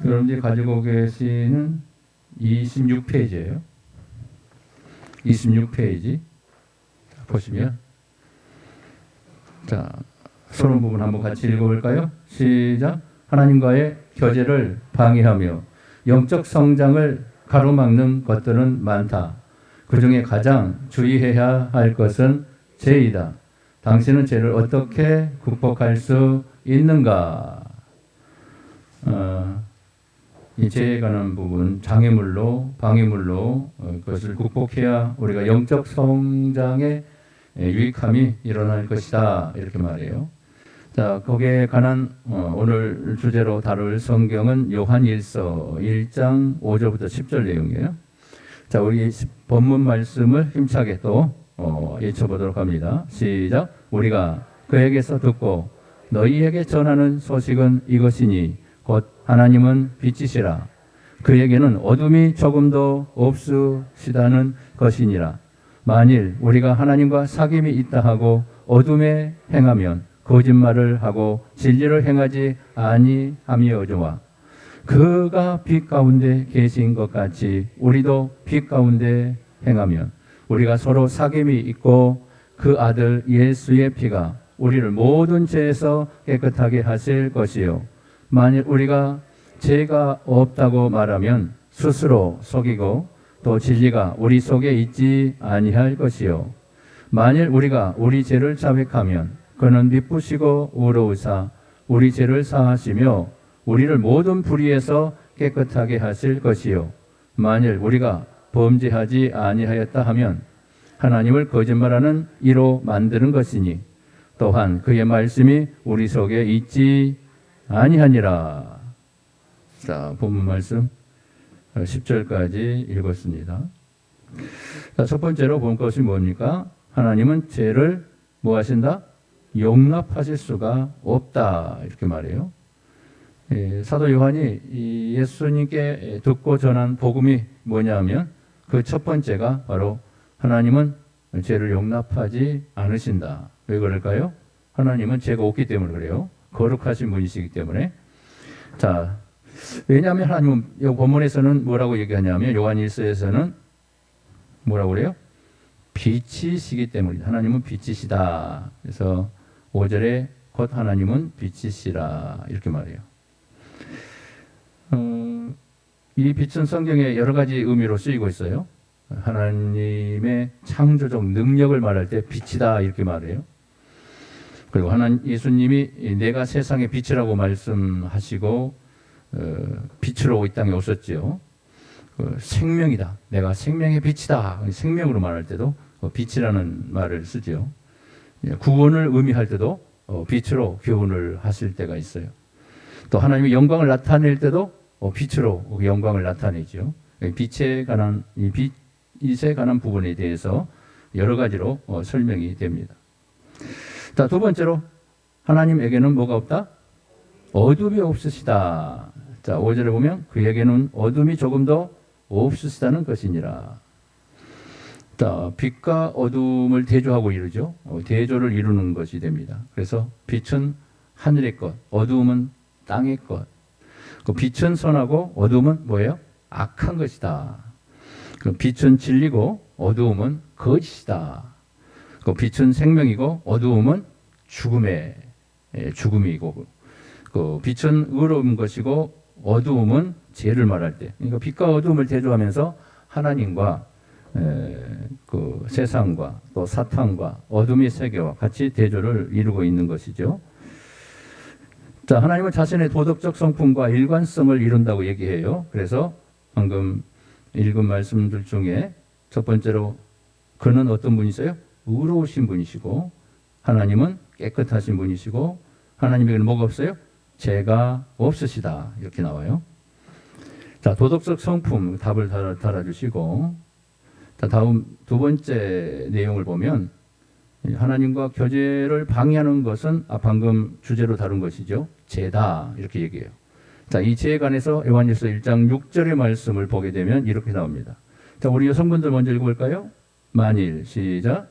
여러분들이 가지고 계시는 26페이지예요. 26페이지 보시면 자, 서론 부분 한번 같이 읽어볼까요? 시작. 하나님과의 교제를 방해하며 영적 성장을 가로막는 것들은 많다. 그 중에 가장 주의해야 할 것은 죄이다. 당신은 죄를 어떻게 극복할 수 있는가? 이 죄에 관한 부분, 장애물로, 방해물로 그것을 극복해야 우리가 영적 성장에 유익함이 일어날 것이다. 이렇게 말해요. 자, 거기에 관한 오늘 주제로 다룰 성경은 요한일서 1장 5절부터 10절 내용이에요. 자, 우리 본문 말씀을 힘차게 또 읽어보도록 합니다. 시작. 우리가 그에게서 듣고 너희에게 전하는 소식은 이것이니 곧 하나님은 빛이시라. 그에게는 어둠이 조금도 없으시다는 것이니라. 만일 우리가 하나님과 사귐이 있다 하고 어둠에 행하면 거짓말을 하고 진리를 행하지 아니하며조와 그가 빛 가운데 계신 것 같이 우리도 빛 가운데 행하면 우리가 서로 사귐이 있고 그 아들 예수의 피가 우리를 모든 죄에서 깨끗하게 하실 것이요 만일 우리가 죄가 없다고 말하면 스스로 속이고 또 진리가 우리 속에 있지 아니할 것이요 만일 우리가 우리 죄를 자백하면 그는 미쁘시고 의로우사 우리 죄를 사하시며 우리를 모든 불의에서 깨끗하게 하실 것이요 만일 우리가 범죄하지 아니하였다 하면 하나님을 거짓말하는 이로 만드는 것이니 또한 그의 말씀이 우리 속에 있지 아니하니라. 자, 본문 말씀 10절까지 읽었습니다. 자, 첫 번째로 본 것이 뭡니까? 하나님은 죄를 뭐 하신다? 용납하실 수가 없다. 이렇게 말해요. 사도 요한이 예수님께 듣고 전한 복음이 뭐냐면 그 첫 번째가 바로 하나님은 죄를 용납하지 않으신다. 왜 그럴까요? 하나님은 죄가 없기 때문에 그래요. 거룩하신 분이시기 때문에. 자, 왜냐하면 하나님은 이 본문에서는 뭐라고 얘기하냐면 요한일서에서는 뭐라고 그래요? 빛이시기 때문이다. 하나님은 빛이시다. 그래서 5절에 곧 하나님은 빛이시라 이렇게 말해요. 이 빛은 성경에 여러 가지 의미로 쓰이고 있어요. 하나님의 창조적 능력을 말할 때 빛이다 이렇게 말해요. 그리고 예수님이 내가 세상의 빛이라고 말씀하시고 빛으로 이 땅에 오셨죠. 생명이다. 내가 생명의 빛이다. 생명으로 말할 때도 빛이라는 말을 쓰죠. 구원을 의미할 때도 빛으로 교훈을 하실 때가 있어요. 또 하나님의 영광을 나타낼 때도 빛으로 영광을 나타내죠. 빛에 관한 빛에 관한 부분에 대해서 여러 가지로 설명이 됩니다. 자, 두 번째로 하나님에게는 뭐가 없다? 어둠이 없으시다. 자, 5절에 보면 그에게는 어둠이 조금도 없으시다는 것이니라. 자, 빛과 어둠을 대조하고 이루죠. 대조를 이루는 것이 됩니다. 그래서 빛은 하늘의 것, 어둠은 땅의 것. 그 빛은 선하고 어둠은 뭐예요? 악한 것이다. 그 빛은 진리고 어두움은 거짓이다. 그 빛은 생명이고 어두움은 죽음이고 그 빛은 의로운 것이고 어두움은 죄를 말할 때, 그러니까 빛과 어두움을 대조하면서 하나님과 그 세상과 또 사탄과 어둠의 세계와 같이 대조를 이루고 있는 것이죠. 자, 하나님은 자신의 도덕적 성품과 일관성을 이룬다고 얘기해요. 그래서 방금 읽은 말씀들 중에 첫 번째로 그는 어떤 분이세요? 의로우신 분이시고 하나님은 깨끗하신 분이시고 하나님에게는 뭐가 없어요? 죄가 없으시다. 이렇게 나와요. 자, 도덕적 성품 답을 달아주시고, 자, 다음 두 번째 내용을 보면 하나님과 교제를 방해하는 것은 방금 주제로 다룬 것이죠. 죄다. 이렇게 얘기해요. 자, 이 죄에 관해서 요한일서 1장 6절의 말씀을 보게 되면 이렇게 나옵니다. 자, 우리 여성분들 먼저 읽어볼까요? 만일 시작.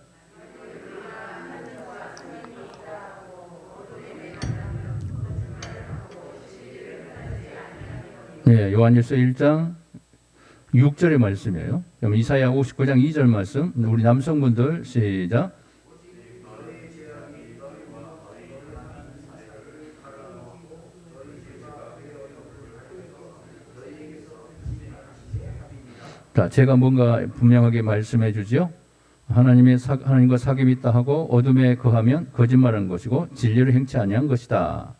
네, 요한일서 1장 6절의 말씀이에요. 그럼 이사야 59장 2절 말씀. 우리 남성분들 시작. 자, 제가 뭔가 분명하게 말씀해 주지요. 하나님과 사귐이 있다 하고 어둠에 거하면 거짓말하는 것이고 진리를 행치 아니한 것이다.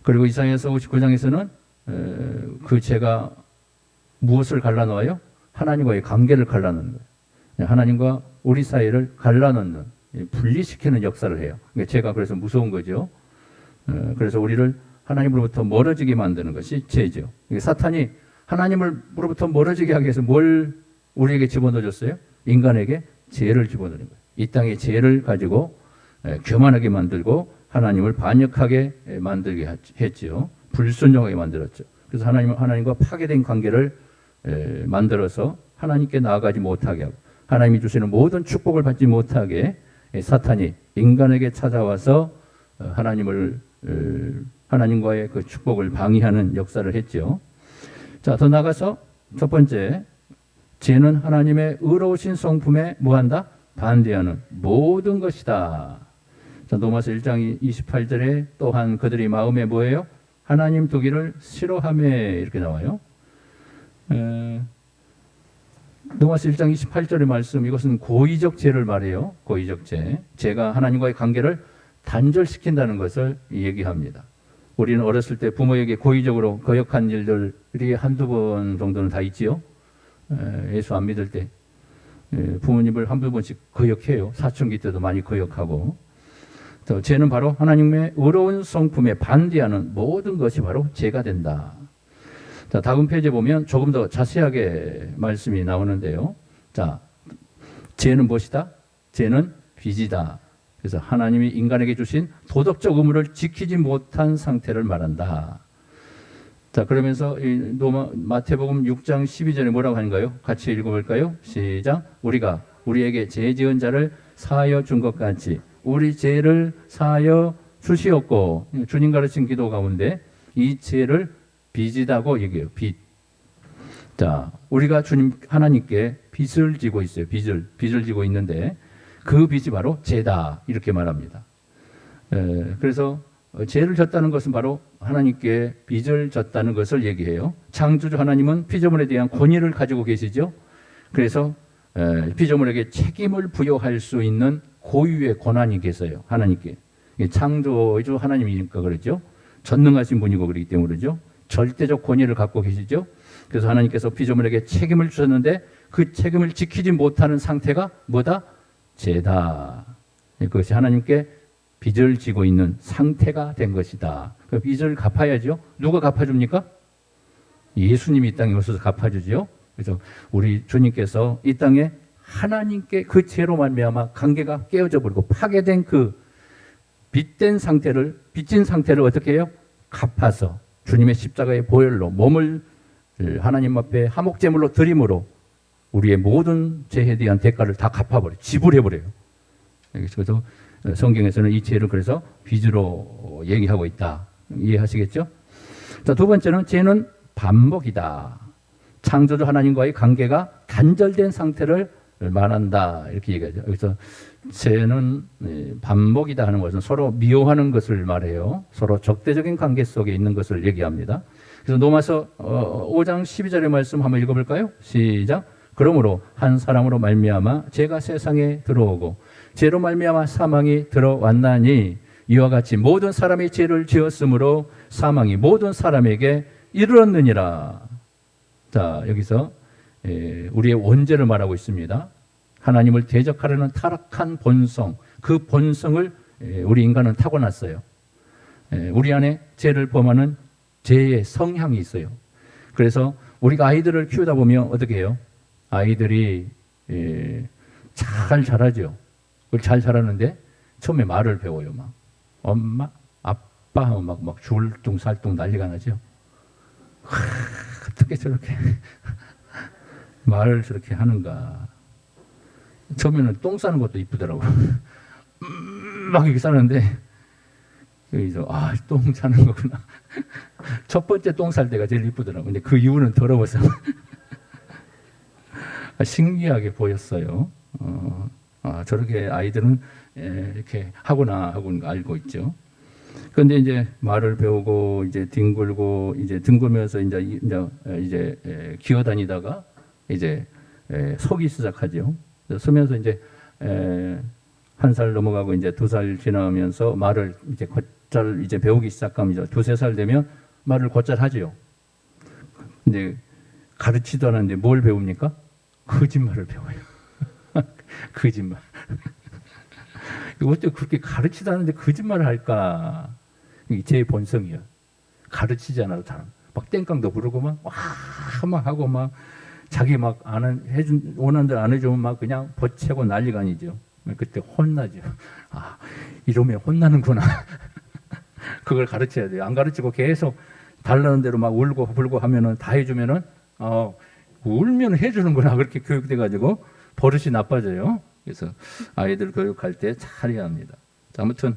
그리고 이사야서 59장에서는 그 죄가 무엇을 갈라놓아요? 하나님과의 관계를 갈라놓는 거예요. 하나님과 우리 사이를 갈라놓는, 분리시키는 역사를 해요. 죄가 그래서 무서운 거죠. 그래서 우리를 하나님으로부터 멀어지게 만드는 것이 죄죠. 사탄이 하나님으로부터 멀어지게 하기 위해서 뭘 우리에게 집어넣어줬어요? 인간에게 죄를 집어넣는 거예요. 이 땅에 죄를 가지고 교만하게 만들고 하나님을 반역하게 만들게 했죠. 불순종하게 만들었죠. 그래서 하나님과 파괴된 관계를 만들어서 하나님께 나아가지 못하게 하고 하나님이 주시는 모든 축복을 받지 못하게 사탄이 인간에게 찾아와서 하나님과의 그 축복을 방해하는 역사를 했죠. 자, 더 나가서 첫 번째, 죄는 하나님의 의로우신 성품에 뭐한다? 반대하는 모든 것이다. 자, 로마서 1장 28절에 또한 그들이 마음에 뭐예요? 하나님 두기를 싫어하매 이렇게 나와요. 로마서 1장 28절의 말씀, 이것은 고의적 죄를 말해요. 고의적 죄. 죄가 하나님과의 관계를 단절시킨다는 것을 얘기합니다. 우리는 어렸을 때 부모에게 고의적으로 거역한 일들이 한두 번 정도는 다 있지요. 예수 안 믿을 때 부모님을 한두 번씩 거역해요. 사춘기 때도 많이 거역하고. 죄는 바로 하나님의 의로운 성품에 반대하는 모든 것이 바로 죄가 된다. 자, 다음 페이지에 보면 조금 더 자세하게 말씀이 나오는데요. 자, 죄는 무엇이다? 죄는 빚이다. 그래서 하나님이 인간에게 주신 도덕적 의무를 지키지 못한 상태를 말한다. 자, 그러면서 마태복음 6장 12절에 뭐라고 하는가요? 같이 읽어볼까요? 시작. 우리가 우리에게 죄 지은 자를 사하여 준 것 같이 우리 죄를 사하여 주시옵고, 주님 가르친 기도 가운데 이 죄를 빚이다고 얘기해요. 빚. 자, 우리가 하나님께 빚을 지고 있어요. 빚을 지고 있는데 그 빚이 바로 죄다 이렇게 말합니다. 그래서 죄를 졌다는 것은 바로 하나님께 빚을 졌다는 것을 얘기해요. 창조주 하나님은 피조물에 대한 권위를 가지고 계시죠. 그래서 피조물에게 책임을 부여할 수 있는 고유의 권한이 계세요. 하나님께. 창조주 하나님이니까 그러죠. 전능하신 분이고 그렇기 때문에 그러죠. 절대적 권위를 갖고 계시죠. 그래서 하나님께서 피조물에게 책임을 주셨는데 그 책임을 지키지 못하는 상태가 뭐다? 죄다. 그것이 하나님께 빚을 지고 있는 상태가 된 것이다. 그 빚을 갚아야죠. 누가 갚아줍니까? 예수님이 이 땅에 오셔서 갚아주죠. 그래서 우리 주님께서 이 땅에 하나님께 그 죄로 말미암아 관계가 깨어져 버리고 파괴된 그 빚진 상태를 어떻게 해요? 갚아서 주님의 십자가의 보혈로 몸을 하나님 앞에 화목제물로 드림으로 우리의 모든 죄에 대한 대가를 다 갚아버려요. 지불해버려요. 그래서 성경에서는 이 죄를 그래서 빚으로 얘기하고 있다. 이해하시겠죠? 자, 두 번째는 죄는 반복이다. 창조주 하나님과의 관계가 단절된 상태를 말한다. 이렇게 얘기하죠. 그래서 죄는 반복이다 하는 것은 서로 미워하는 것을 말해요. 서로 적대적인 관계 속에 있는 것을 얘기합니다. 그래서 로마서 5장 12절의 말씀 한번 읽어볼까요? 시작. 그러므로 한 사람으로 말미암아 죄가 세상에 들어오고 죄로 말미암아 사망이 들어왔나니 이와 같이 모든 사람이 죄를 지었으므로 사망이 모든 사람에게 이르렀느니라. 자, 여기서 우리의 원죄를 말하고 있습니다. 하나님을 대적하려는 타락한 본성, 그 본성을 우리 인간은 타고났어요. 우리 안에 죄를 범하는 죄의 성향이 있어요. 그래서 우리가 아이들을 키우다 보면 어떻게 해요? 아이들이 잘 자라죠. 그걸 잘 자라는데 처음에 말을 배워요. 막 엄마, 아빠 하면 막 줄뚱살뚱 난리가 나죠. 어떻게 저렇게 말을 저렇게 하는가. 처음에는 똥 싸는 것도 이쁘더라고요. 막 이렇게 싸는데 그래서 똥 싸는 거구나. 첫 번째 똥 쌀 때가 제일 이쁘더라고요. 근데 그 이유는 더러워서 신기하게 보였어요. 저렇게 아이들은 이렇게 하구나 하고 알고 있죠. 그런데 이제 말을 배우고 이제 뒹굴고 이제 뒹굴면서 이제 기어다니다가 이제 서기 시작하죠. 서면서 이제 1살 넘어가고 이제 2살 지나면서 말을 이제 곧잘 이제 배우기 시작합니다. 2-3살 되면 말을 곧잘 하지요. 근데 가르치도 않았는데 뭘 배웁니까? 거짓말을 배워요. 거짓말. 어떻게 그렇게 가르치도 않는데 거짓말을 할까? 이게 제 본성이야. 가르치지 않아도 사람 막 땡깡도 부르고 막 하고 막 자기 막 원하는 대로 안 해주면 막 그냥 버채고 난리가 아니죠. 그때 혼나죠. 이러면 혼나는구나. 그걸 가르쳐야 돼요. 안 가르치고 계속 달라는 대로 막 울고 불고 하면은 다 해주면은 울면 해주는구나 그렇게 교육돼가지고 버릇이 나빠져요. 그래서 아이들 교육할 때 잘해야 합니다. 아무튼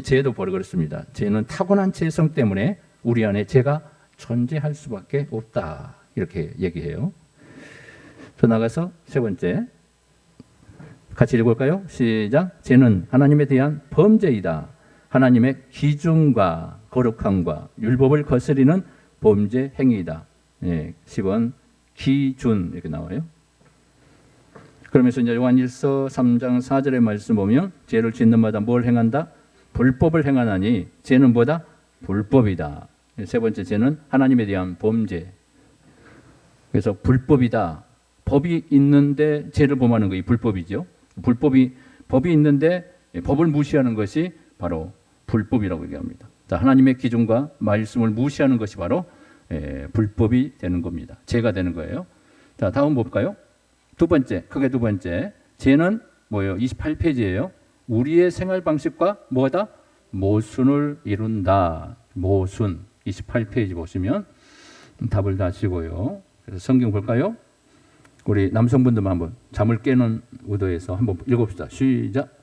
죄도 그렇습니다. 죄는 타고난 죄성 때문에 우리 안에 죄가 존재할 수밖에 없다 이렇게 얘기해요. 저 나가서 세 번째 같이 읽어볼까요? 시작. 죄는 하나님에 대한 범죄이다. 하나님의 기준과 거룩함과 율법을 거스리는 범죄 행위이다. 10번 기준 이렇게 나와요. 그러면서 이제 요한일서 3장 4절의 말씀 보면 죄를 짓는 마다 뭘 행한다? 불법을 행하나니 죄는 뭐다? 불법이다. 세 번째 죄는 하나님에 대한 범죄. 그래서 불법이다. 법이 있는데 죄를 범하는 것이 불법이죠. 법이 있는데 법을 무시하는 것이 바로 불법이라고 얘기합니다. 자, 하나님의 기준과 말씀을 무시하는 것이 바로 불법이 되는 겁니다. 죄가 되는 거예요. 자, 다음 볼까요? 크게 두 번째. 죄는 뭐예요? 28페이지예요. 우리의 생활 방식과 뭐다? 모순을 이룬다. 모순. 28페이지 보시면 답을 다시고요. 그래서 성경 볼까요? 우리 남성분들만 한번 잠을 깨는 의도에서 한번 읽어봅시다. 시작.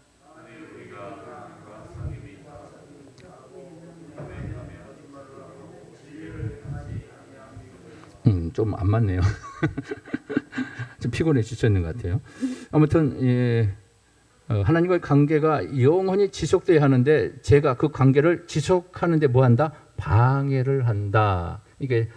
좀 안 맞네요. 좀 피곤해지셨는 것 같아요. 아무튼 하나님과의 관계가 영원히 지속돼야 하는데 제가 그 관계를 지속하는데 뭐 한다? 방해를 한다. 이게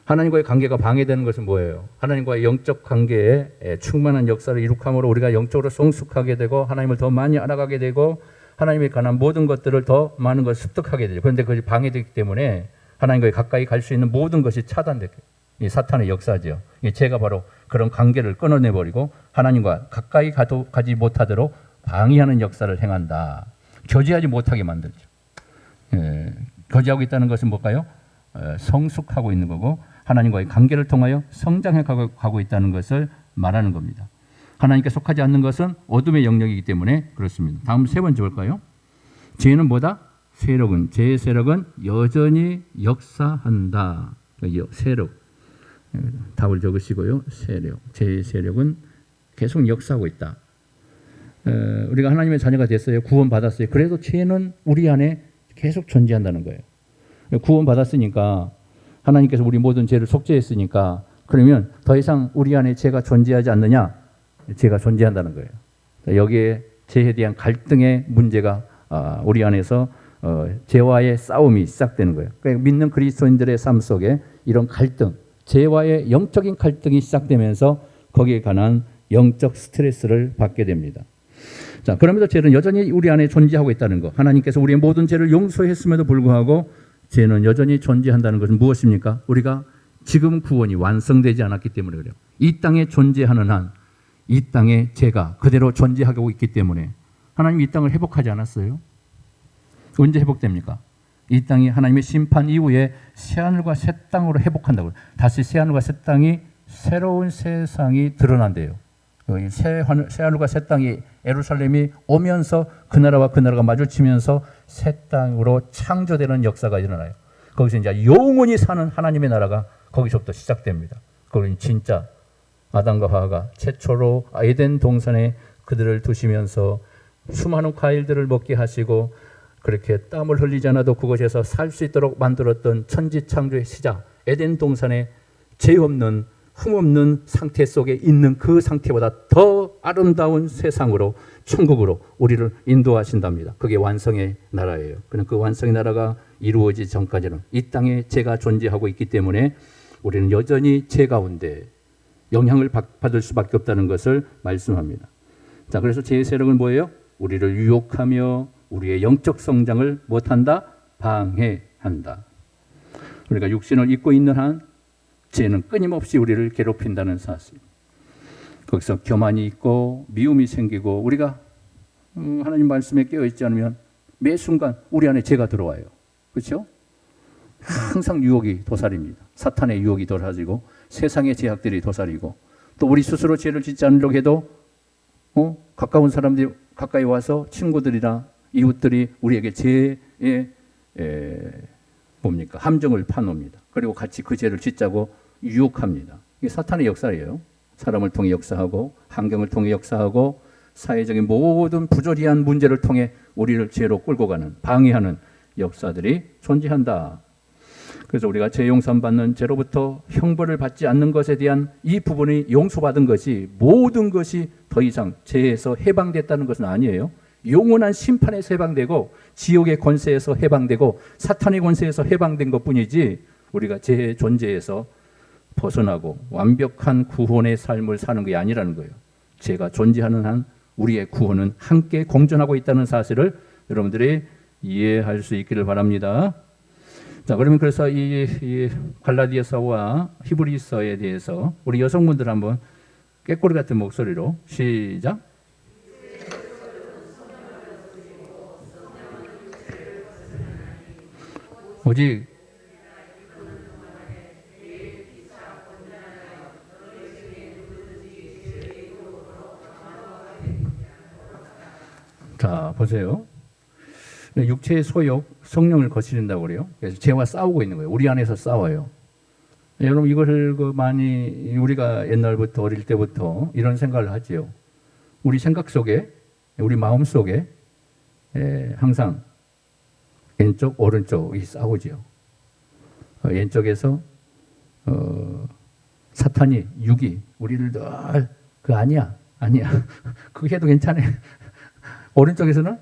하나님과의 관계가 방해되는 것은 뭐예요? 하나님과의 영적 관계에 충만한 역사를 이룩함으로 우리가 영적으로 성숙하게 되고 하나님을 더 많이 알아가게 되고 하나님에 관한 모든 것들을 더 많은 것을 습득하게 되죠. 그런데 그것이 방해되기 때문에 하나님과의 가까이 갈 수 있는 모든 것이 차단되게 이 사탄의 역사죠. 제가 바로 그런 관계를 끊어내버리고 하나님과 가까이 가지 못하도록 방해하는 역사를 행한다. 교제하지 못하게 만들죠. 교제하고 있다는 것은 뭘까요? 성숙하고 있는 거고 하나님과의 관계를 통하여 성장해 가고 있다는 것을 말하는 겁니다. 하나님께 속하지 않는 것은 어둠의 영역이기 때문에 그렇습니다. 다음 세 번째 볼까요? 죄는 뭐다? 죄의 세력은 여전히 역사한다. 세력. 답을 적으시고요. 죄의 세력은 계속 역사하고 있다. 우리가 하나님의 자녀가 됐어요. 구원받았어요. 그래도 죄는 우리 안에 계속 존재한다는 거예요. 구원받았으니까 하나님께서 우리 모든 죄를 속죄했으니까 그러면 더 이상 우리 안에 죄가 존재하지 않느냐? 죄가 존재한다는 거예요. 여기에 죄에 대한 갈등의 문제가 우리 안에서 죄와의 싸움이 시작되는 거예요. 그러니까 믿는 그리스도인들의 삶 속에 이런 갈등, 죄와의 영적인 갈등이 시작되면서 거기에 관한 영적 스트레스를 받게 됩니다. 자, 그러면서 죄는 여전히 우리 안에 존재하고 있다는 것. 하나님께서 우리의 모든 죄를 용서했음에도 불구하고 죄는 여전히 존재한다는 것은 무엇입니까? 우리가 지금 구원이 완성되지 않았기 때문에 그래요. 이 땅에 존재하는 한 이 땅에 죄가 그대로 존재하고 있기 때문에 하나님 이 땅을 회복하지 않았어요. 언제 회복됩니까? 이 땅이 하나님의 심판 이후에 새하늘과 새 땅으로 회복한다고요. 다시 새하늘과 새 땅이 새로운 세상이 드러난대요. 새하늘과 새 땅이 예루살렘이 오면서 그 나라와 그 나라가 마주치면서 새 땅으로 창조되는 역사가 일어나요. 거기서 이제 영원히 사는 하나님의 나라가 거기서부터 시작됩니다. 그건 진짜 아담과 하와가 최초로 에덴 동산에 그들을 두시면서 수많은 과일들을 먹게 하시고 그렇게 땀을 흘리지 않아도 그곳에서 살 수 있도록 만들었던 천지창조의 시작 에덴 동산에 죄 없는 흠없는 상태 속에 있는 그 상태보다 더 아름다운 세상으로 천국으로 우리를 인도하신답니다. 그게 완성의 나라예요. 그럼 그 완성의 나라가 이루어지기 전까지는 이 땅에 죄가 존재하고 있기 때문에 우리는 여전히 죄 가운데 영향을 받을 수밖에 없다는 것을 말씀합니다. 자, 그래서 죄의 세력은 뭐예요? 우리를 유혹하며 우리의 영적 성장을 못한다? 방해한다. 우리가 육신을 입고 있는 한 죄는 끊임없이 우리를 괴롭힌다는 사실. 거기서 교만이 있고 미움이 생기고 우리가 하나님 말씀에 깨어있지 않으면 매 순간 우리 안에 죄가 들어와요. 그렇죠? 항상 유혹이 도살입니다. 사탄의 유혹이 도사리고 세상의 제약들이 도살이고 또 우리 스스로 죄를 짓지 않으려고 해도 가까운 사람들이 가까이 와서 친구들이나 이웃들이 우리에게 죄의 함정을 파놓습니다. 그리고 같이 그 죄를 짓자고 유혹합니다. 이게 사탄의 역사예요. 사람을 통해 역사하고 환경을 통해 역사하고 사회적인 모든 부조리한 문제를 통해 우리를 죄로 끌고 가는 방해하는 역사들이 존재한다. 그래서 우리가 죄 용서 받는 죄로부터 형벌을 받지 않는 것에 대한 이 부분이 용서받은 것이 모든 것이 더 이상 죄에서 해방됐다는 것은 아니에요. 영원한 심판에서 해방되고 지옥의 권세에서 해방되고 사탄의 권세에서 해방된 것뿐이지 우리가 죄의 존재에서 벗어나고 완벽한 구원의 삶을 사는 게 아니라는 거예요. 죄가 존재하는 한 우리의 구원은 함께 공존하고 있다는 사실을 여러분들이 이해할 수 있기를 바랍니다. 자, 그러면 그래서 이 갈라디아서와 히브리서에 대해서 우리 여성분들 한번 꾀꼬리 같은 목소리로 시작. 오직 자, 보세요. 육체의 소욕, 성령을 거스른다고 그래요. 그래서 죄와 싸우고 있는 거예요. 우리 안에서 싸워요. 여러분 이것을 많이 우리가 옛날부터 어릴 때부터 이런 생각을 하지요. 우리 생각 속에, 우리 마음 속에 항상 왼쪽, 오른쪽이 싸우지요. 왼쪽에서 사탄이 육이 우리를 늘 아니야. 그게 해도 괜찮아. 오른쪽에서는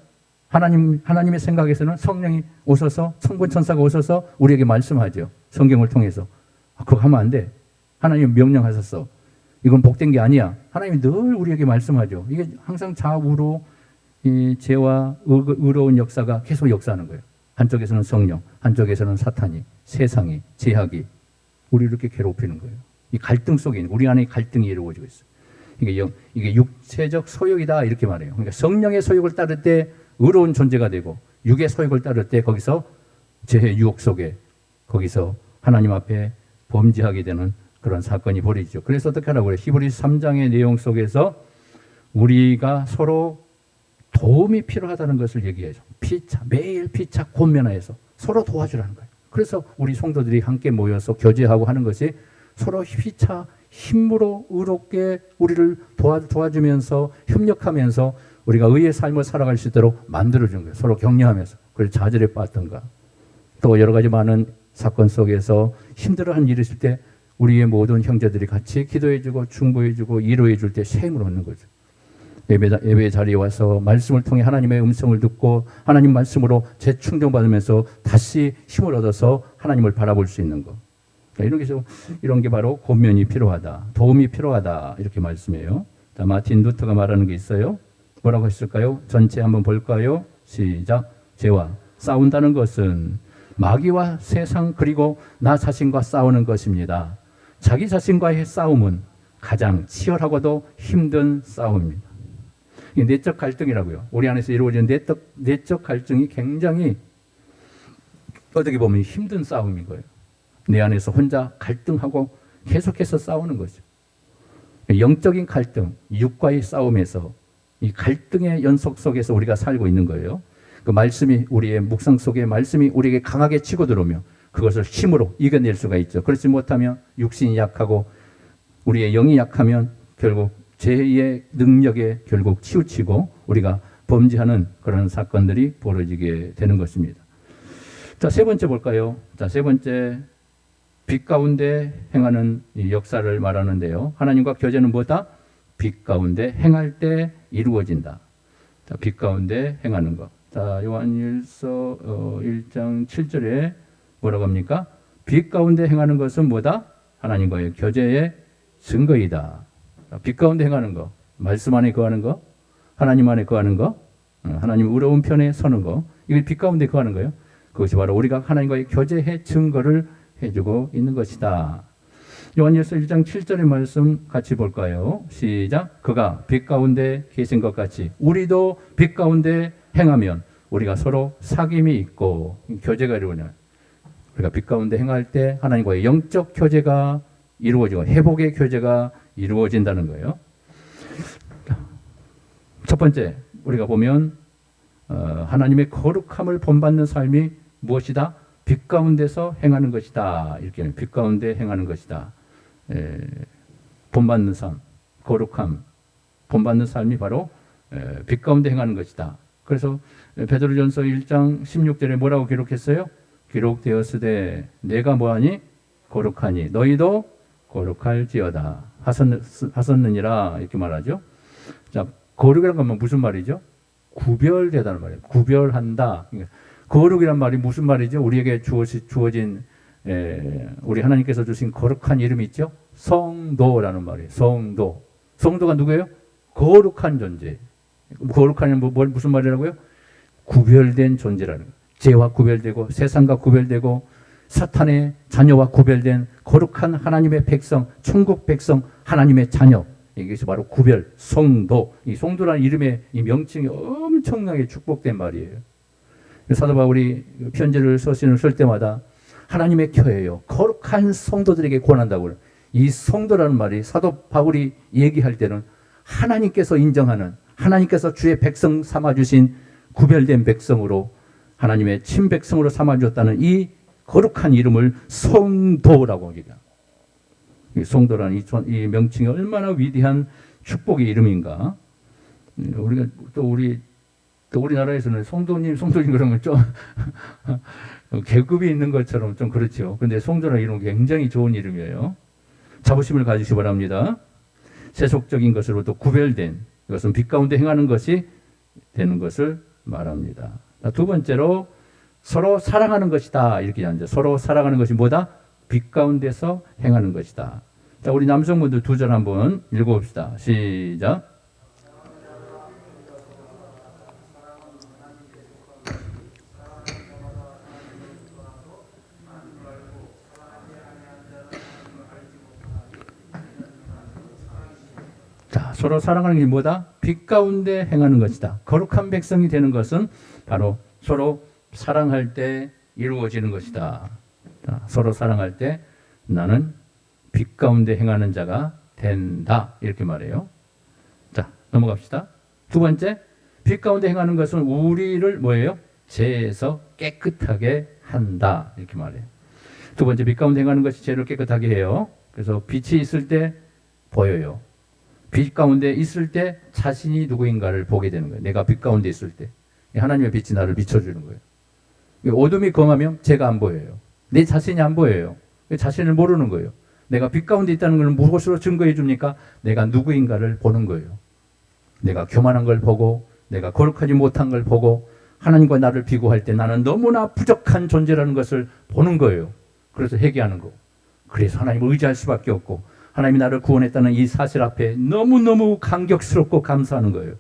하나님의 생각에서는 성령이 오셔서 천군 천사가 오셔서 우리에게 말씀하죠. 성경을 통해서 그거 하면 안 돼. 하나님 명령하셨어. 이건 복된 게 아니야. 하나님이 늘 우리에게 말씀하죠. 이게 항상 좌우로 이 죄와 의로운 역사가 계속 역사하는 거예요. 한쪽에서는 성령, 한쪽에서는 사탄이, 세상이, 제약이 우리를 이렇게 괴롭히는 거예요. 이 갈등 속에 우리 안에 갈등이 이루어지고 있어요. 이게 육체적 소욕이다 이렇게 말해요. 그러니까 성령의 소욕을 따를 때 의로운 존재가 되고 육의 소욕을 따를 때 거기서 죄의 유혹 속에 거기서 하나님 앞에 범죄하게 되는 그런 사건이 벌어지죠. 그래서 어떻게 하라고 그래요? 히브리서 3장의 내용 속에서 우리가 서로 도움이 필요하다는 것을 얘기해요. 매일 피차 권면하여서 서로 도와주라는 거예요. 그래서 우리 성도들이 함께 모여서 교제하고 하는 것이 서로 피차 힘으로 의롭게 우리를 도와주면서 협력하면서 우리가 의의 삶을 살아갈 수 있도록 만들어주는 거예요. 서로 격려하면서. 그래서 좌절에 빠졌던가 또 여러 가지 많은 사건 속에서 힘들어하는 일이 있을 때 우리의 모든 형제들이 같이 기도해주고 중보해주고 위로해줄 때 셈을 얻는 거죠. 예배 자리에 와서 말씀을 통해 하나님의 음성을 듣고 하나님 말씀으로 재충전받으면서 다시 힘을 얻어서 하나님을 바라볼 수 있는 것. 이런 게 바로 권면이 필요하다. 도움이 필요하다. 이렇게 말씀해요. 자, 마틴 루터가 말하는 게 있어요. 뭐라고 했을까요? 전체 한번 볼까요? 시작. 죄와 싸운다는 것은 마귀와 세상 그리고 나 자신과 싸우는 것입니다. 자기 자신과의 싸움은 가장 치열하고도 힘든 싸움입니다. 이 내적 갈등이라고요. 우리 안에서 이루어지는 내적 갈등이 굉장히 어떻게 보면 힘든 싸움인 거예요. 내 안에서 혼자 갈등하고 계속해서 싸우는 거죠. 영적인 갈등, 육과의 싸움에서 이 갈등의 연속 속에서 우리가 살고 있는 거예요. 그 말씀이 우리의 묵상 속에 말씀이 우리에게 강하게 치고 들어오면 그것을 힘으로 이겨낼 수가 있죠. 그렇지 못하면 육신이 약하고 우리의 영이 약하면 결국 죄의 능력에 결국 치우치고 우리가 범죄하는 그런 사건들이 벌어지게 되는 것입니다. 자, 세 번째 볼까요? 자, 세 번째, 빛 가운데 행하는 이 역사를 말하는데요. 하나님과 교제는 뭐다? 빛 가운데 행할 때 이루어진다. 자, 빛 가운데 행하는 것. 자, 요한일서 1장 7절에 뭐라고 합니까? 빛 가운데 행하는 것은 뭐다? 하나님과의 교제의 증거이다. 자, 빛 가운데 행하는 것. 말씀 안에 거하는 것. 하나님 안에 거하는 것. 하나님 의로운 편에 서는 것. 이게 빛 가운데 거하는 거예요. 그것이 바로 우리가 하나님과의 교제의 증거를 해주고 있는 것이다. 요한일서 1장 7절의 말씀 같이 볼까요? 시작. 그가 빛 가운데 계신 것 같이 우리도 빛 가운데 행하면 우리가 서로 사귐이 있고 교제가 이루어져요. 우리가 빛 가운데 행할 때 하나님과의 영적 교제가 이루어지고 회복의 교제가 이루어진다는 거예요. 첫 번째 우리가 보면 하나님의 거룩함을 본받는 삶이 무엇이다? 빛 가운데서 행하는 것이다. 이렇게 빛 가운데 행하는 것이다. 본받는 삶, 거룩함, 본받는 삶이 바로 빛 가운데 행하는 것이다. 그래서 베드로전서 1장 16절에 뭐라고 기록했어요? 기록되었으되 내가 뭐하니? 거룩하니 너희도 거룩할지어다. 하셨느니라 이렇게 말하죠. 자, 거룩이라는 건 무슨 말이죠? 구별되다는 말이에요. 구별한다. 거룩이란 말이 무슨 말이죠? 우리에게 주어진 우리 하나님께서 주신 거룩한 이름이 있죠? 성도라는 말이에요. 성도. 성도가 누구예요? 거룩한 존재. 거룩한 무슨 말이라고요? 구별된 존재라는 거예요. 죄와 구별되고 세상과 구별되고 사탄의 자녀와 구별된 거룩한 하나님의 백성, 천국 백성, 하나님의 자녀. 이것이 바로 구별, 성도. 이 성도라는 이름의 이 명칭이 엄청나게 축복된 말이에요. 사도 바울이 편지를 쓸 때마다 하나님의 교회요, 거룩한 성도들에게 권한다고. 이 성도라는 말이 사도 바울이 얘기할 때는 하나님께서 인정하는, 하나님께서 주의 백성 삼아주신 구별된 백성으로 하나님의 친백성으로 삼아주었다는 이 거룩한 이름을 성도라고 얘기합니다. 이 성도라는 이 명칭이 얼마나 위대한 축복의 이름인가. 우리가 또 우리나라에서는 성도님 그러면 좀 계급이 있는 것처럼 좀 그렇죠. 근데 성도라는 이름은 굉장히 좋은 이름이에요. 자부심을 가지시기 바랍니다. 세속적인 것으로부터 구별된, 이것은 빛 가운데 행하는 것이 되는 것을 말합니다. 두 번째로 서로 사랑하는 것이다. 이렇게 하는데 서로 사랑하는 것이 뭐다? 빛 가운데서 행하는 것이다. 자, 우리 남성분들 두 절 한번 읽어봅시다. 시작. 자, 서로 사랑하는 게 뭐다? 빛 가운데 행하는 것이다. 거룩한 백성이 되는 것은 바로 서로 사랑할 때 이루어지는 것이다. 자, 서로 사랑할 때 나는 빛 가운데 행하는 자가 된다. 이렇게 말해요. 자, 넘어갑시다. 두 번째, 빛 가운데 행하는 것은 우리를 뭐예요? 죄에서 깨끗하게 한다. 이렇게 말해요. 두 번째, 빛 가운데 행하는 것이 죄를 깨끗하게 해요. 그래서 빛이 있을 때 보여요. 빛 가운데 있을 때 자신이 누구인가를 보게 되는 거예요. 내가 빛 가운데 있을 때 하나님의 빛이 나를 비춰주는 거예요. 어둠이 검하면 제가 안 보여요. 내 자신이 안 보여요. 자신을 모르는 거예요. 내가 빛 가운데 있다는 것은 무엇으로 증거해 줍니까? 내가 누구인가를 보는 거예요. 내가 교만한 걸 보고 내가 거룩하지 못한 걸 보고 하나님과 나를 비교할 때 나는 너무나 부족한 존재라는 것을 보는 거예요. 그래서 회개하는 거. 그래서 하나님을 의지할 수밖에 없고 하나님이 나를 구원했다는 이 사실 앞에 너무너무 감격스럽고 감사하는 거예요.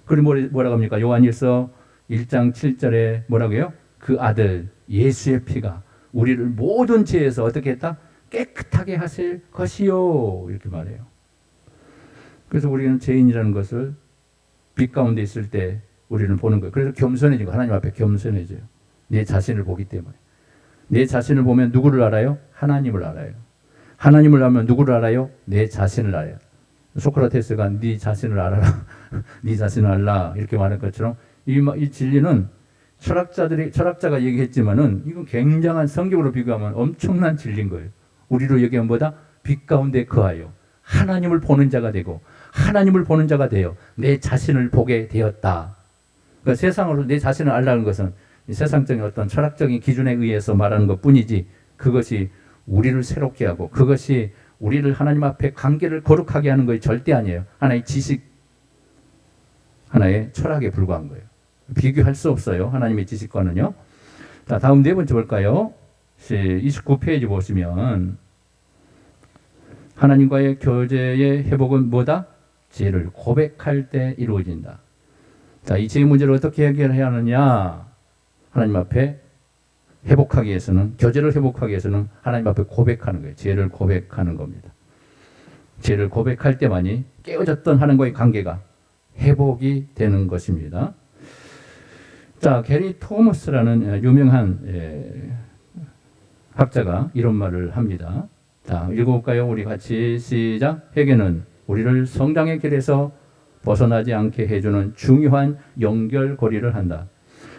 그리고 뭐라고 합니까? 요한일서 1장 7절에 뭐라고 해요? 그 아들 예수의 피가 우리를 모든 죄에서 어떻게 했다? 깨끗하게 하실 것이요. 이렇게 말해요. 그래서 우리는 죄인이라는 것을 빛 가운데 있을 때 우리는 보는 거예요. 그래서 겸손해지고 하나님 앞에 겸손해져요. 내 자신을 보기 때문에. 내 자신을 보면 누구를 알아요? 하나님을 알아요. 하나님을 알면 누구를 알아요? 내 자신을 알아요. 소크라테스가 네 자신을 알아라. 네 자신을 알라. 이렇게 말한 것처럼 이 진리는 철학자가 얘기했지만은 이건 굉장한 성경으로 비교하면 엄청난 진리인 거예요. 우리로 얘기하면 뭐다? 빛 가운데 거하여 하나님을 보는 자가 되고 하나님을 보는 자가 되어 내 자신을 보게 되었다. 그러니까 세상으로 내 자신을 알라는 것은 이 세상적인 어떤 철학적인 기준에 의해서 말하는 것뿐이지 그것이 우리를 새롭게 하고 그것이 우리를 하나님 앞에 관계를 거룩하게 하는 것이 절대 아니에요. 하나의 지식, 하나의 철학에 불과한 거예요. 비교할 수 없어요. 하나님의 지식과는요. 자, 다음 네 번째 볼까요? 29페이지 보시면 하나님과의 교제의 회복은 뭐다? 죄를 고백할 때 이루어진다. 자, 이 죄 문제를 어떻게 해결해야 하느냐? 하나님 앞에 회복하기 위해서는, 교제를 회복하기 위해서는 하나님 앞에 고백하는 거예요. 죄를 고백하는 겁니다. 죄를 고백할 때만이 깨어졌던 하나님과의 관계가 회복이 되는 것입니다. 자, 게리 토머스라는 유명한 학자가 이런 말을 합니다. 자, 읽어볼까요? 우리 같이 시작. 회개는 우리를 성장의 길에서 벗어나지 않게 해주는 중요한 연결고리를 한다.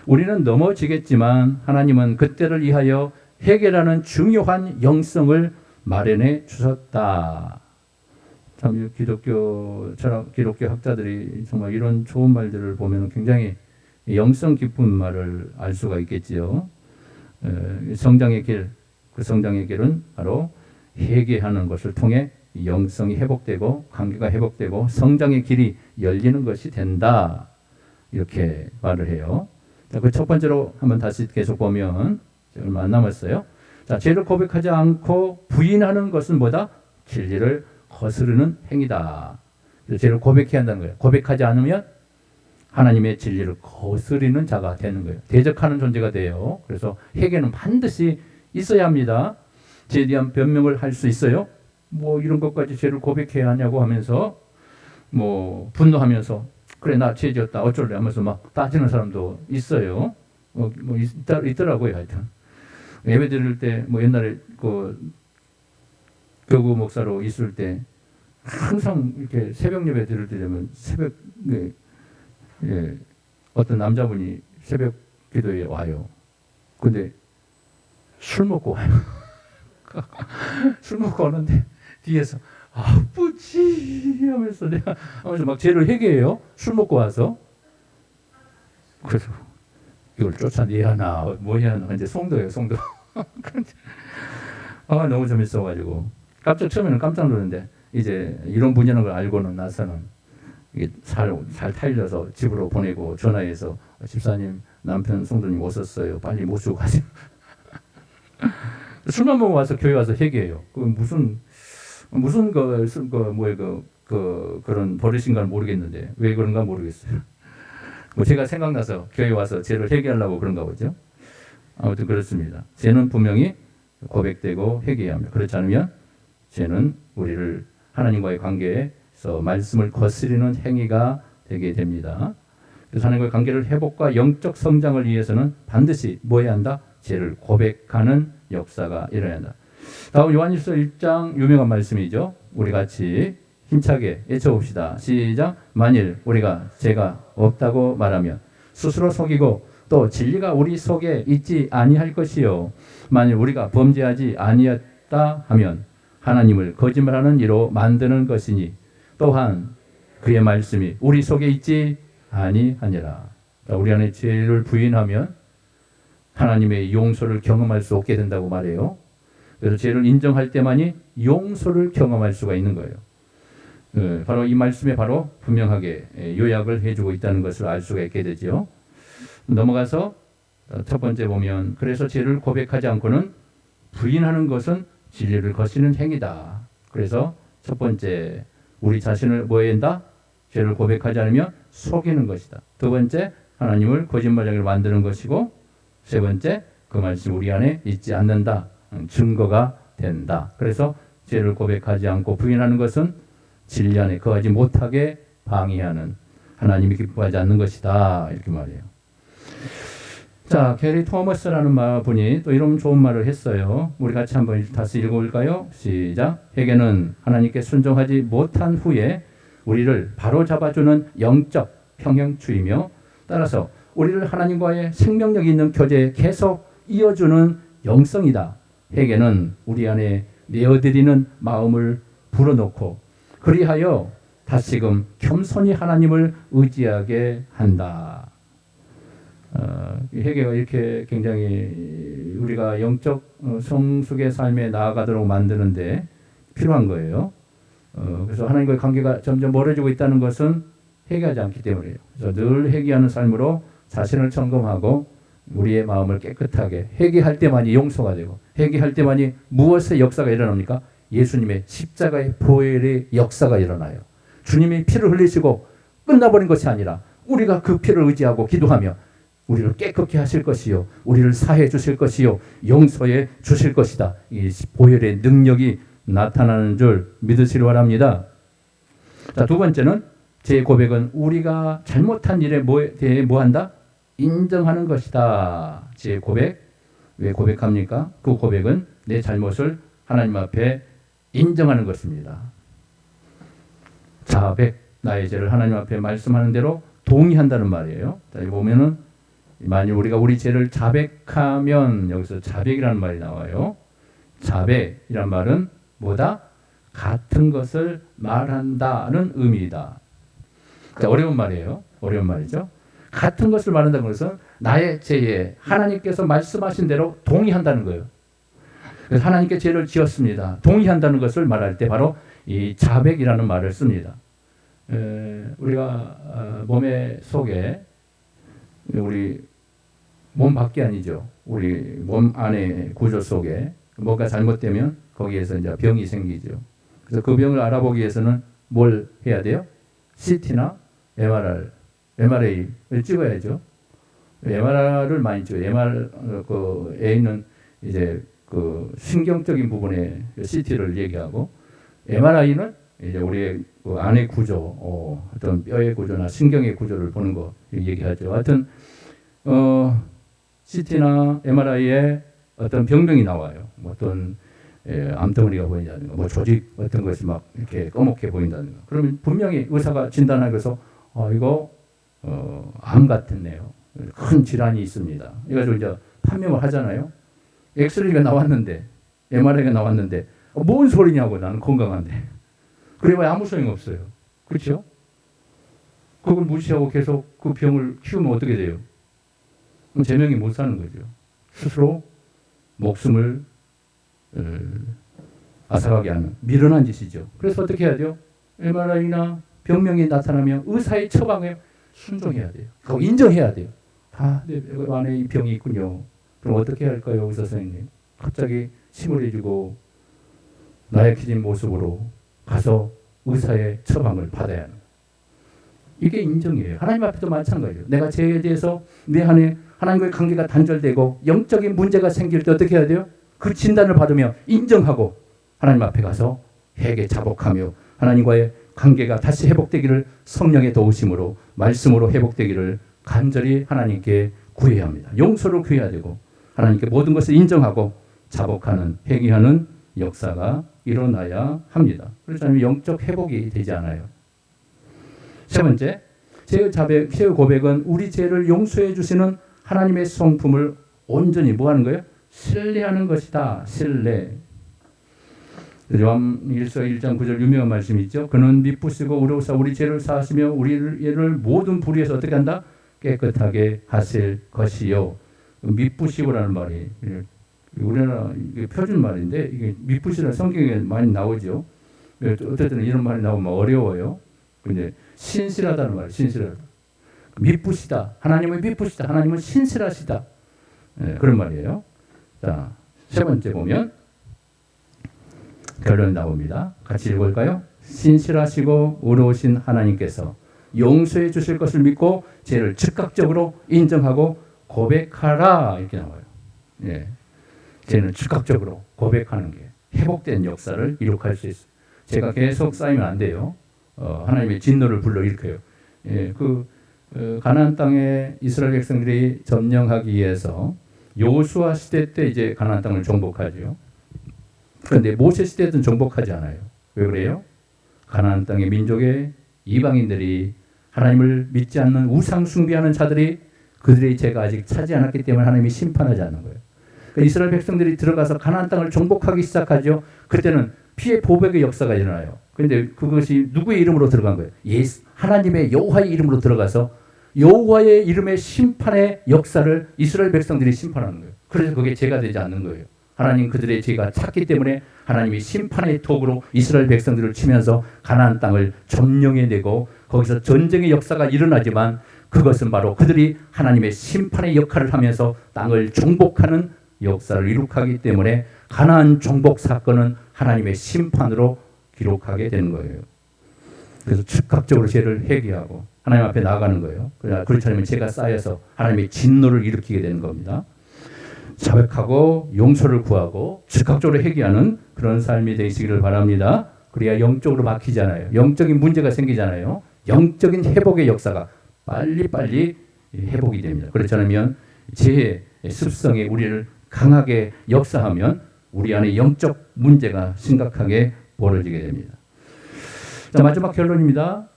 우리는 넘어지겠지만 하나님은 그때를 위하여 회개라는 중요한 영성을 마련해 주셨다. 참 기독교 철학, 기독교 학자들이 정말 이런 좋은 말들을 보면 굉장히 영성 깊은 말을 알 수가 있겠지요. 성장의 길, 그 성장의 길은 바로 회개하는 것을 통해 영성이 회복되고 관계가 회복되고 성장의 길이 열리는 것이 된다. 이렇게 말을 해요. 자, 그 첫 번째로 한번 다시 계속 보면 얼마 안 남았어요. 자, 죄를 고백하지 않고 부인하는 것은 뭐다? 진리를 거스르는 행위다. 그래서 죄를 고백해야 한다는 거예요. 고백하지 않으면 하나님의 진리를 거스르는 자가 되는 거예요. 대적하는 존재가 돼요. 그래서 회개는 반드시 있어야 합니다. 죄에 대한 변명을 할 수 있어요. 뭐 이런 것까지 죄를 고백해야 하냐고 하면서 뭐 분노하면서 그래 나 죄 지었다 어쩔래 하면서 막 따지는 사람도 있어요. 뭐 있더라고요. 하여튼 예배 드릴 때 뭐 옛날에 그 교구 목사로 있을 때 항상 이렇게 새벽 예배 드릴 때 되면 새벽 어떤 남자분이 새벽 기도에 와요. 근데 술 먹고 와요. 술 먹고 오는데 뒤에서 아프지 하면서 내가 하면서 막 죄를 회개해요. 술 먹고 와서. 그래서 이걸 쫓아내야 하나 뭐 해야 하나. 이제 송도예요, 송도. 너무 재밌어가지고 처음에는 깜짝 놀랐는데 이제 이런 분야는 걸 알고는 나서는 이게 잘 탈려서 집으로 보내고 전화해서 집사님 남편 송도님 오셨어요. 빨리 모시고 가세요. 술만 먹고 와서 교회 와서 회개해요. 그 무슨 그런 버릇인가는 모르겠는데 왜 그런가 모르겠어요. 뭐 제가 생각나서 교회 와서 죄를 회개하려고 그런가 보죠. 아무튼 그렇습니다. 죄는 분명히 고백되고 회개해야 합니다. 그렇지 않으면 죄는 우리를 하나님과의 관계에서 말씀을 거스리는 행위가 되게 됩니다. 그래서 하나님과의 관계를 회복과 영적 성장을 위해서는 반드시 뭐 해야 한다? 죄를 고백하는 역사가 일어나야 한다. 다음 요한일서 1장 유명한 말씀이죠. 우리 같이 힘차게 외쳐봅시다. 시작. 만일 우리가 죄가 없다고 말하면 스스로 속이고 또 진리가 우리 속에 있지 아니할 것이요. 만일 우리가 범죄하지 아니었다 하면 하나님을 거짓말하는 이로 만드는 것이니 또한 그의 말씀이 우리 속에 있지 아니하니라. 우리 안에 죄를 부인하면 하나님의 용서를 경험할 수 없게 된다고 말해요. 그래서 죄를 인정할 때만이 용서를 경험할 수가 있는 거예요. 바로 이 말씀에 바로 분명하게 요약을 해주고 있다는 것을 알 수가 있게 되죠. 넘어가서 첫 번째 보면 그래서 죄를 고백하지 않고는 부인하는 것은 진리를 거스르는 행위다. 그래서 첫 번째 우리 자신을 뭐 해야 한다? 죄를 고백하지 않으면 속이는 것이다. 두 번째 하나님을 거짓말쟁이를 만드는 것이고 세 번째 그 말씀 우리 안에 있지 않는다. 증거가 된다. 그래서 죄를 고백하지 않고 부인하는 것은 진리 안에 거하지 못하게 방해하는 하나님이 기뻐하지 않는 것이다. 이렇게 말해요. 자, 게리 토머스라는 분이 또 이런 좋은 말을 했어요. 우리 같이 한번 다시 읽어볼까요? 시작. 회개는 하나님께 순종하지 못한 후에 우리를 바로잡아주는 영적 평형추이며 따라서 우리를 하나님과의 생명력 있는 교제에 계속 이어주는 영성이다. 회개는 우리 안에 내어드리는 마음을 불어넣고 그리하여 다시금 겸손히 하나님을 의지하게 한다. 회개가 이렇게 굉장히 우리가 영적 성숙의 삶에 나아가도록 만드는데 필요한 거예요. 그래서 하나님과의 관계가 점점 멀어지고 있다는 것은 회개하지 않기 때문이에요. 그래서 늘 회개하는 삶으로 자신을 점검하고 우리의 마음을 깨끗하게 회개할 때만이 용서가 되고 회개할 때만이 무엇의 역사가 일어납니까? 예수님의 십자가의 보혈의 역사가 일어나요. 주님이 피를 흘리시고 끝나버린 것이 아니라 우리가 그 피를 의지하고 기도하며 우리를 깨끗게 하실 것이요 우리를 사해 주실 것이요 용서해 주실 것이다. 이 보혈의 능력이 나타나는 줄 믿으시기 바랍니다. 자, 두 번째는 제 고백은 우리가 잘못한 일에 대해 뭐한다? 인정하는 것이다. 제 고백. 왜 고백합니까? 그 고백은 내 잘못을 하나님 앞에 인정하는 것입니다. 자백, 나의 죄를 하나님 앞에 말씀하는 대로 동의한다는 말이에요. 자, 여기 보면은 만일 우리가 우리 죄를 자백하면 여기서 자백이라는 말이 나와요. 자백이란 말은 뭐다? 같은 것을 말한다는 의미이다. 자, 어려운 말이에요. 어려운 말이죠. 같은 것을 말한다는 것은 나의 죄에 하나님께서 말씀하신 대로 동의한다는 거예요. 그래서 하나님께 죄를 지었습니다. 동의한다는 것을 말할 때 바로 이 자백이라는 말을 씁니다. 우리가 몸의 속에 우리 몸 밖이 아니죠. 우리 몸 안의 구조 속에 뭐가 잘못되면 거기에서 이제 병이 생기죠. 그래서 그 병을 알아보기 위해서는 뭘 해야 돼요? CT나 MRI를 찍어야죠. MRI를 많이 찍어요. MRI는 이제 그 신경적인 부분의 CT를 얘기하고 MRI는 이제 우리의 그 안의 구조, 어떤 뼈의 구조나 신경의 구조를 보는 거 얘기하죠. 하여튼 CT나 MRI에 어떤 병명이 나와요. 뭐 어떤 암덩어리가 보인다든가, 뭐 조직 같은 것이 막 이렇게 꺼멓게 보인다든가. 그러면 분명히 의사가 진단하고서 이거 암 같았네요. 큰 질환이 있습니다. 이래가지고 이제 판명을 하잖아요. 엑스레이가 나왔는데, MRI가 나왔는데, 뭔 소리냐고 나는 건강한데. 그래봐야 아무 소용 없어요. 그렇죠? 그걸 무시하고 계속 그 병을 키우면 어떻게 돼요? 그럼 제명이 못 사는 거죠. 스스로 목숨을 앗아가게 하는 미련한 짓이죠. 그래서 어떻게 해야 돼요? MRI나 병명이 나타나면 의사의 처방에 순종해야 돼요. 그거 인정해야 돼요. 내 안에 이 병이 있군요. 그럼 어떻게 할까요, 의사 선생님? 갑자기 힘을 해주고 나약해진 모습으로 가서 의사의 처방을 받아야 하는. 이게 인정이에요. 하나님 앞에도 마찬가지예요. 내가 죄에 대해서 내 안에 하나님과의 관계가 단절되고 영적인 문제가 생길 때 어떻게 해야 돼요? 그 진단을 받으며 인정하고 하나님 앞에 가서 회개 자복하며 하나님과의 관계가 다시 회복되기를 성령의 도우심으로 말씀으로 회복되기를 간절히 하나님께 구해야 합니다. 용서를 구해야 되고 하나님께 모든 것을 인정하고 자복하는 회개하는 역사가 일어나야 합니다. 그렇지 않으면 영적 회복이 되지 않아요. 세 번째, 죄의 고백은 우리 죄를 용서해 주시는 하나님의 성품을 온전히 뭐 하는 거예요? 신뢰하는 것이다. 신뢰. 요한일서 1장 9절 유명한 말씀이 있죠. 그는 미쁘시고 의로우사 우리 죄를 사하시며 우리를 모든 불의에서 어떻게 한다? 깨끗하게 하실 것이요. 미쁘시고라는 말이 우리나라 표준 말인데 이게 미쁘시라는 성경에 많이 나오죠. 어쨌든 이런 말이 나오면 어려워요. 근데 신실하다는 말이에요. 신실하다. 미쁘시다. 하나님은 미쁘시다. 하나님은 신실하시다. 그런 말이에요. 자, 세 번째 보면 결론이 나옵니다. 같이 읽을까요? 신실하시고 의로우신 하나님께서 용서해 주실 것을 믿고 죄를 즉각적으로 인정하고 고백하라 이렇게 나와요. 죄는 즉각적으로 고백하는 게 회복된 역사를 이룩할 수 있어요. 죄가 계속 쌓이면 안 돼요. 하나님의 진노를 불러일으켜요. 가나안 땅에 이스라엘 백성들이 점령하기 위해서 여호수아 시대 때 이제 가나안 땅을 정복하죠. 그런데 모세 시대 때는 정복하지 않아요. 왜 그래요? 가나안 땅의 민족의 이방인들이 하나님을 믿지 않는 우상 숭배하는 자들이 그들의 죄가 아직 차지 않았기 때문에 하나님이 심판하지 않는 거예요. 그러니까 이스라엘 백성들이 들어가서 가나안 땅을 정복하기 시작하죠. 그때는 피해 보복의 역사가 일어나요. 그런데 그것이 누구의 이름으로 들어간 거예요? 하나님의 여호와의 이름으로 들어가서 여호와의 이름의 심판의 역사를 이스라엘 백성들이 심판하는 거예요. 그래서 그게 죄가 되지 않는 거예요. 하나님 그들의 죄가 찼기 때문에 하나님이 심판의 톡으로 이스라엘 백성들을 치면서 가나안 땅을 점령해내고 거기서 전쟁의 역사가 일어나지만 그것은 바로 그들이 하나님의 심판의 역할을 하면서 땅을 정복하는 역사를 이룩하기 때문에 가나안 정복 사건은 하나님의 심판으로 기록하게 되는 거예요. 그래서 즉각적으로 죄를 회개하고 하나님 앞에 나아가는 거예요. 그렇지 않으면 죄가 쌓여서 하나님의 진노를 일으키게 되는 겁니다. 자백하고 용서를 구하고 즉각적으로 회개하는 그런 삶이 되시기를 바랍니다. 그래야 영적으로 막히잖아요. 영적인 문제가 생기잖아요. 영적인 회복의 역사가 빨리빨리 회복이 됩니다. 그렇지 않으면 죄의 습성이 우리를 강하게 역사하면 우리 안에 영적 문제가 심각하게 벌어지게 됩니다. 자, 마지막 결론입니다.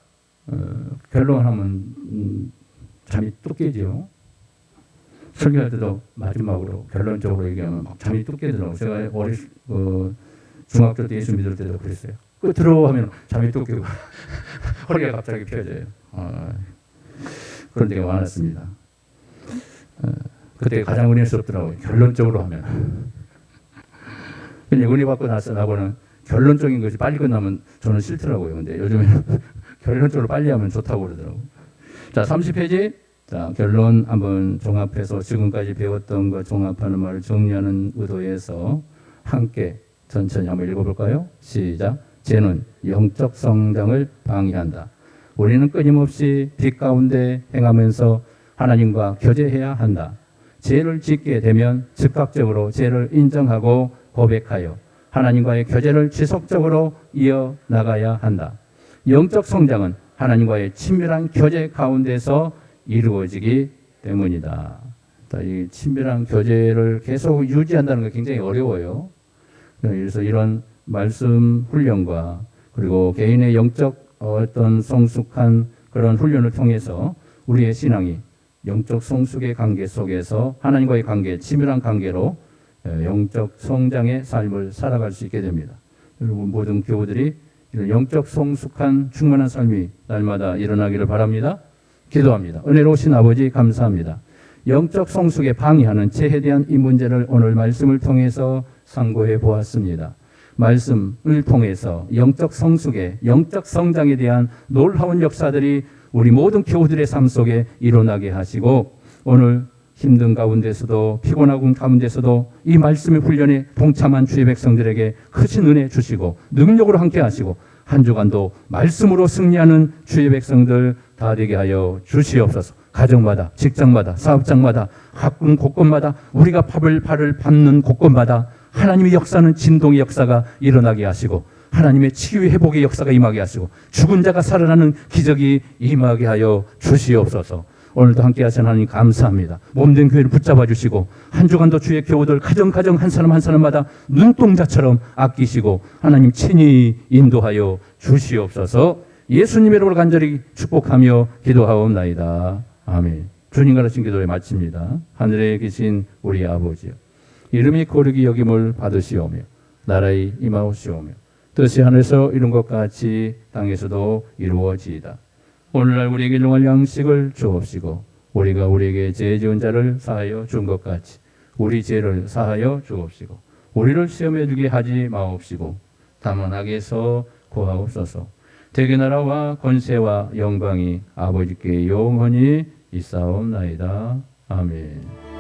결론하면 잠이 뚝 깨죠. 설교할 때도 마지막으로 결론적으로 얘기하면 막 잠이 뚝 깨더라고요. 제가 중학교 때 예수 믿을 때도 그랬어요. 끝으로 하면 잠이 뚝 깨고 허리가 갑자기 펴져요. 그런 데가 많았습니다. 그때 가장 은혜스럽더라고요. 결론적으로 하면. 그냥 은혜 받고 나서 나고는 결론적인 것이 빨리 끝나면 저는 싫더라고요. 근데 요즘에는 결론적으로 빨리 하면 좋다고 그러더라고요. 자, 30페이지. 자, 결론 한번 종합해서 지금까지 배웠던 것 종합하는 말을 정리하는 의도에서 함께 천천히 한번 읽어볼까요? 시작. 죄는 영적 성장을 방해한다. 우리는 끊임없이 빛 가운데 행하면서 하나님과 교제해야 한다. 죄를 짓게 되면 즉각적으로 죄를 인정하고 고백하여 하나님과의 교제를 지속적으로 이어나가야 한다. 영적 성장은 하나님과의 친밀한 교제 가운데서 이루어지기 때문이다. 이 친밀한 교제를 계속 유지한다는 게 굉장히 어려워요. 그래서 이런 말씀 훈련과 그리고 개인의 영적 어떤 성숙한 그런 훈련을 통해서 우리의 신앙이 영적 성숙의 관계 속에서 하나님과의 관계, 친밀한 관계로 영적 성장의 삶을 살아갈 수 있게 됩니다. 여러분 모든 교우들이 이런 영적 성숙한 충만한 삶이 날마다 일어나기를 바랍니다. 기도합니다. 은혜로우신 아버지 감사합니다. 영적 성숙에 방해하는 죄에 대한 이 문제를 오늘 말씀을 통해서 상고해 보았습니다. 말씀을 통해서 영적 성숙에 영적 성장에 대한 놀라운 역사들이 우리 모든 교우들의 삶 속에 일어나게 하시고 오늘 힘든 가운데서도 피곤한 가운데서도 이 말씀의 훈련에 동참한 주의 백성들에게 크신 은혜 주시고 능력으로 함께 하시고 한 주간도 말씀으로 승리하는 주의 백성들 다 되게 하여 주시옵소서. 가정마다 직장마다 사업장마다 가끔 곳곳마다 우리가 발을 밟는 곳곳마다 하나님의 역사는 진동의 역사가 일어나게 하시고 하나님의 치유의 회복의 역사가 임하게 하시고 죽은 자가 살아나는 기적이 임하게 하여 주시옵소서. 오늘도 함께 하신 하나님 감사합니다. 몸된 교회를 붙잡아 주시고 한 주간도 주의 교우들 가정 한 사람 한 사람마다 눈동자처럼 아끼시고 하나님 친히 인도하여 주시옵소서. 예수님의 이름으로 간절히 축복하며 기도하옵나이다. 아멘. 주님과 하신 기도에 마칩니다. 하늘에 계신 우리 아버지여, 이름이 거룩히 여김을 받으시오며 나라의 임하옵시오며 뜻이 하늘에서 이룬 것 같이 땅에서도 이루어지이다. 오늘날 우리에게 일용할 양식을 주옵시고 우리가 우리에게 죄 지은 자를 사하여 준 것 같이 우리 죄를 사하여 주옵시고 우리를 시험에 들게 하지 마옵시고 다만 악에서 구하옵소서. 대개 나라와 권세와 영광이 아버지께 영원히 있사옵나이다. 아멘.